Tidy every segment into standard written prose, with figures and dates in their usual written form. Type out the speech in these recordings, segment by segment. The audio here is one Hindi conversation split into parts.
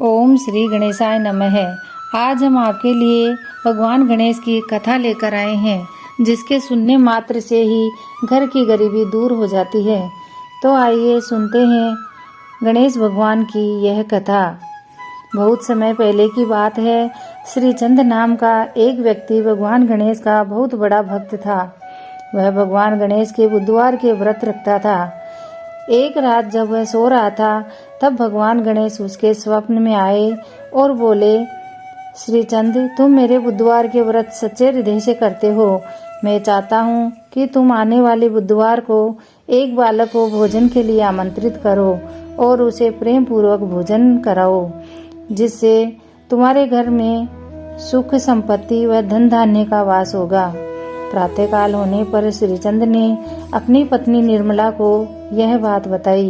ओम श्री गणेशाय नमः। आज हम आपके लिए भगवान गणेश की कथा लेकर आए हैं, जिसके सुनने मात्र से ही घर की गरीबी दूर हो जाती है। तो आइए सुनते हैं गणेश भगवान की यह कथा। बहुत समय पहले की बात है। श्रीचंद नाम का एक व्यक्ति भगवान गणेश का बहुत बड़ा भक्त था। वह भगवान गणेश के बुधवार के व्रत रखता था। एक रात जब वह सो रहा था, तब भगवान गणेश उसके स्वप्न में आए और बोले, श्रीचंद, तुम मेरे बुधवार के व्रत सच्चे हृदय से करते हो। मैं चाहता हूँ कि तुम आने वाले बुधवार को एक बालक को भोजन के लिए आमंत्रित करो और उसे प्रेम पूर्वक भोजन कराओ, जिससे तुम्हारे घर में सुख संपत्ति व धन धान्य का वास होगा। प्रातःकाल होने पर श्रीचंद ने अपनी पत्नी निर्मला को यह बात बताई।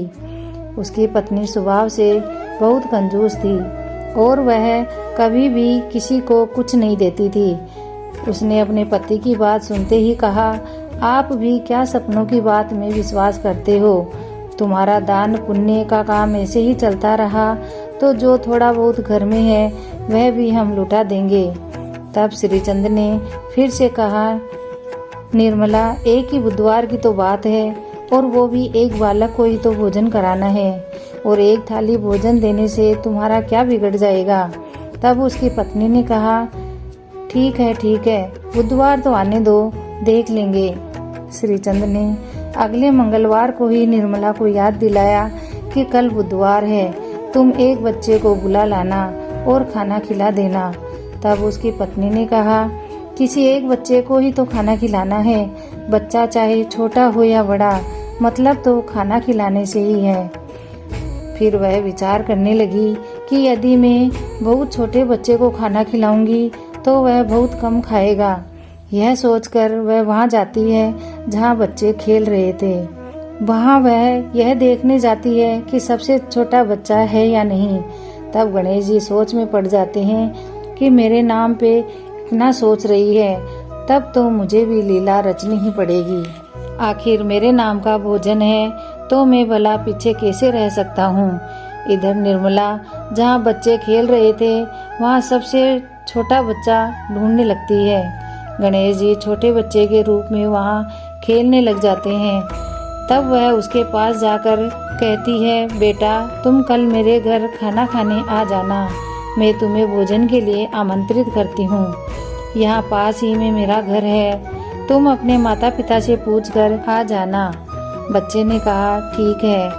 उसकी पत्नी स्वभाव से बहुत कंजूस थी और वह कभी भी किसी को कुछ नहीं देती थी। उसने अपने पति की बात सुनते ही कहा, आप भी क्या सपनों की बात में विश्वास करते हो? तुम्हारा दान पुण्य का काम ऐसे ही चलता रहा तो जो थोड़ा बहुत घर में है वह भी हम लुटा देंगे। तब श्रीचंद ने फिर से कहा, निर्मला, एक ही बुधवार की तो बात है और वो भी एक बालक को ही तो भोजन कराना है, और एक थाली भोजन देने से तुम्हारा क्या बिगड़ जाएगा? तब उसकी पत्नी ने कहा, ठीक है, बुधवार तो आने दो, देख लेंगे। श्रीचंद ने अगले मंगलवार को ही निर्मला को याद दिलाया कि कल बुधवार है, तुम एक बच्चे को बुला लाना और खाना खिला देना। तब उसकी पत्नी ने कहा, किसी एक बच्चे को ही तो खाना खिलाना है, बच्चा चाहे छोटा हो या बड़ा, मतलब तो खाना खिलाने से ही है। फिर वह विचार करने लगी कि यदि मैं बहुत छोटे बच्चे को खाना खिलाऊंगी तो वह बहुत कम खाएगा। यह सोचकर वह वहां जाती है जहां बच्चे खेल रहे थे। वहां वह यह देखने जाती है कि सबसे छोटा बच्चा है या नहीं। तब गणेश जी सोच में पड़ जाते हैं कि मेरे नाम पे इतना सोच रही है, तब तो मुझे भी लीला रचनी ही पड़ेगी। आखिर मेरे नाम का भोजन है तो मैं भला पीछे कैसे रह सकता हूँ। इधर निर्मला जहाँ बच्चे खेल रहे थे वहाँ सबसे छोटा बच्चा ढूंढने लगती है। गणेश जी छोटे बच्चे के रूप में वहाँ खेलने लग जाते हैं। तब वह उसके पास जाकर कहती है, बेटा, तुम कल मेरे घर खाना खाने आ जाना, मैं तुम्हें भोजन के लिए आमंत्रित करती हूँ। यहाँ पास ही में मेरा घर है, तुम अपने माता पिता से पूछकर आ जाना। बच्चे ने कहा, ठीक है।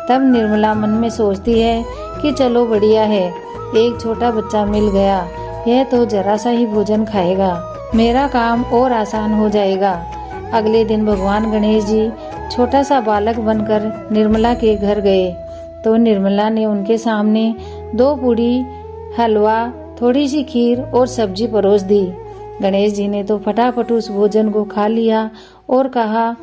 तब निर्मला मन में सोचती है कि चलो बढ़िया है, एक छोटा बच्चा मिल गया, यह तो जरा सा ही भोजन खाएगा, मेरा काम और आसान हो जाएगा। अगले दिन भगवान गणेश जी छोटा सा बालक बनकर निर्मला के घर गए तो निर्मला ने उनके सामने 2 पूड़ी, हलवा, थोड़ी सी खीर और सब्जी परोस दी। गणेश जी ने तो फटाफट उस भोजन को खा लिया और कहा,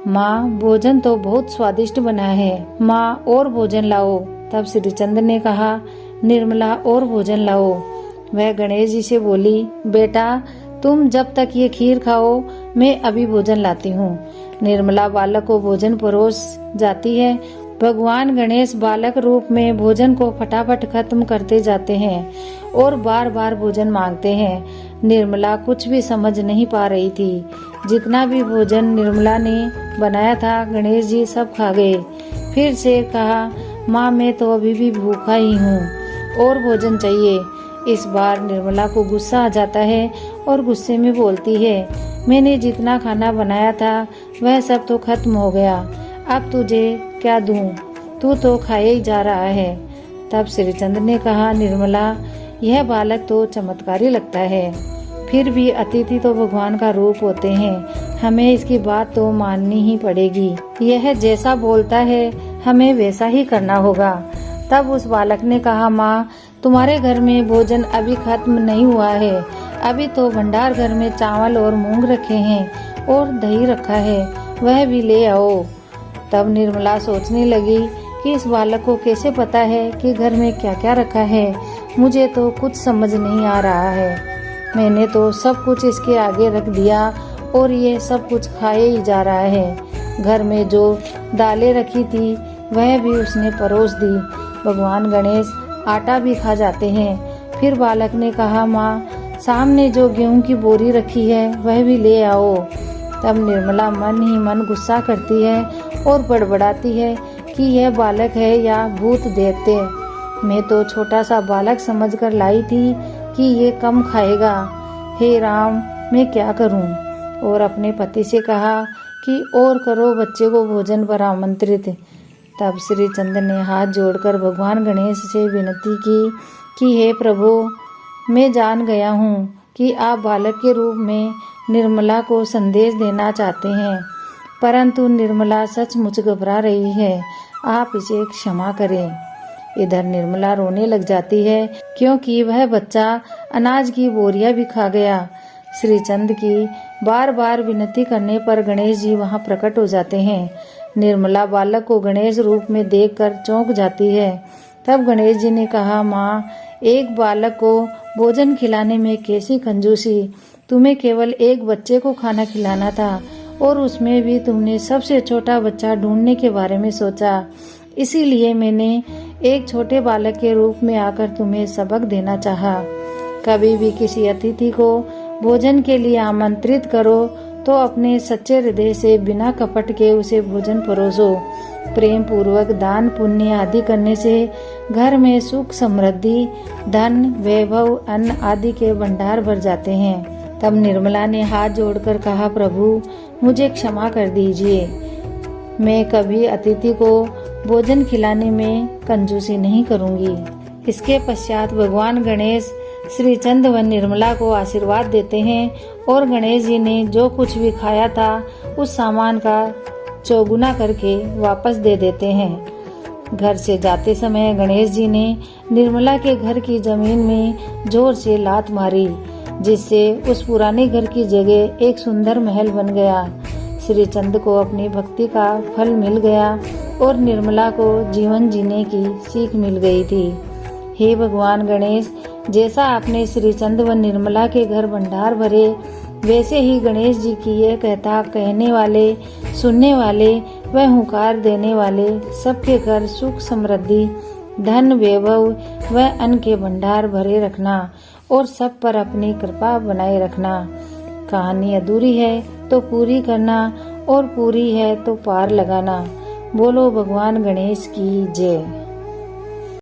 माँ, भोजन तो बहुत स्वादिष्ट बना है, माँ और भोजन लाओ। तब श्रीचंद ने कहा, निर्मला और भोजन लाओ। वह गणेश जी से बोली, बेटा, तुम जब तक ये खीर खाओ, मैं अभी भोजन लाती हूँ। निर्मला बालक को भोजन परोस जाती है। भगवान गणेश बालक रूप में भोजन को फटाफट खत्म करते जाते हैं और बार बार भोजन मांगते हैं। निर्मला कुछ भी समझ नहीं पा रही थी। जितना भी भोजन निर्मला ने बनाया था गणेश जी सब खा गए। फिर से कहा, माँ, मैं तो अभी भी भूखा ही हूँ और भोजन चाहिए। इस बार निर्मला को गुस्सा आ जाता है और गुस्से में बोलती है, मैंने जितना खाना बनाया था वह सब तो खत्म हो गया, अब तुझे क्या दूं? तू तो खाए ही जा रहा है। तब श्रीचंद ने कहा, निर्मला, यह बालक तो चमत्कारी लगता है, फिर भी अतिथि तो भगवान का रूप होते हैं, हमें इसकी बात तो माननी ही पड़ेगी। यह जैसा बोलता है हमें वैसा ही करना होगा। तब उस बालक ने कहा, माँ, तुम्हारे घर में भोजन अभी खत्म नहीं हुआ है, अभी तो भंडार घर में चावल और मूंग रखे हैं और दही रखा है, वह भी ले आओ। तब निर्मला सोचने लगी कि इस बालक को कैसे पता है कि घर में क्या क्या रखा है, मुझे तो कुछ समझ नहीं आ रहा है। मैंने तो सब कुछ इसके आगे रख दिया और ये सब कुछ खाए ही जा रहा है। घर में जो दालें रखी थी वह भी उसने परोस दी। भगवान गणेश आटा भी खा जाते हैं। फिर बालक ने कहा, माँ, सामने जो गेहूं की बोरी रखी है वह भी ले आओ। तब निर्मला मन ही मन गुस्सा करती है और बड़बड़ाती है कि यह बालक है या भूत दैत्य। मैं तो छोटा सा बालक समझकर लाई थी कि ये कम खाएगा। हे राम, मैं क्या करूं? और अपने पति से कहा कि और करो, बच्चे को भोजन पर आमंत्रित। तब श्री चंद्र ने हाथ जोड़कर भगवान गणेश से विनती की कि हे प्रभु, मैं जान गया हूँ कि आप बालक के रूप में निर्मला को संदेश देना चाहते हैं, परंतु निर्मला सचमुच घबरा रही है, आप इसे क्षमा करें। इधर निर्मला रोने लग जाती है क्योंकि वह बच्चा अनाज की बोरियां भी खा गया। श्री चंद्र की बार बार विनती करने पर गणेश जी वहां प्रकट हो जाते हैं। निर्मला बालक को गणेश रूप में देखकर चौंक जाती है। तब गणेश जी ने कहा, माँ, एक बालक को भोजन खिलाने में कैसी कंजूसी। तुम्हें केवल एक बच्चे को खाना खिलाना था और उसमें भी तुमने सबसे छोटा बच्चा ढूंढने के बारे में सोचा। इसीलिए मैंने एक छोटे बालक के रूप में आकर तुम्हें सबक देना चाहा। कभी भी किसी अतिथि को भोजन के लिए आमंत्रित करो तो अपने सच्चे हृदय से बिना कपट के उसे भोजन परोसो। प्रेम पूर्वक दान पुण्य आदि करने से घर में सुख समृद्धि, धन, वैभव, अन्न आदि के भंडार भर जाते हैं। तब निर्मला ने हाथ जोड़कर कहा, प्रभु, मुझे क्षमा कर दीजिए। मैं कभी अतिथि को भोजन खिलाने में कंजूसी नहीं करूंगी। इसके पश्चात भगवान गणेश श्री चंद्र व निर्मला को आशीर्वाद देते हैं और गणेश जी ने जो कुछ भी खाया था उस सामान का चौगुना करके वापस दे देते हैं। घर से जाते समय गणेश जी ने निर्मला के घर की जमीन में जोर से लात मारी, जिससे उस पुराने घर की जगह एक सुंदर महल बन गया। श्री चंद्र को अपनी भक्ति का फल मिल गया और निर्मला को जीवन जीने की सीख मिल गई थी। हे भगवान गणेश, जैसा आपने श्री चंद्र व निर्मला के घर भंडार भरे, वैसे ही गणेश जी की यह कथा कहने वाले, सुनने वाले व हुंकार देने वाले सबके घर सुख समृद्धि, धन, वैभव व अन्न के भंडार भरे रखना और सब पर अपनी कृपा बनाए रखना। कहानी अधूरी है तो पूरी करना और पूरी है तो पार लगाना। बोलो भगवान गणेश की जय।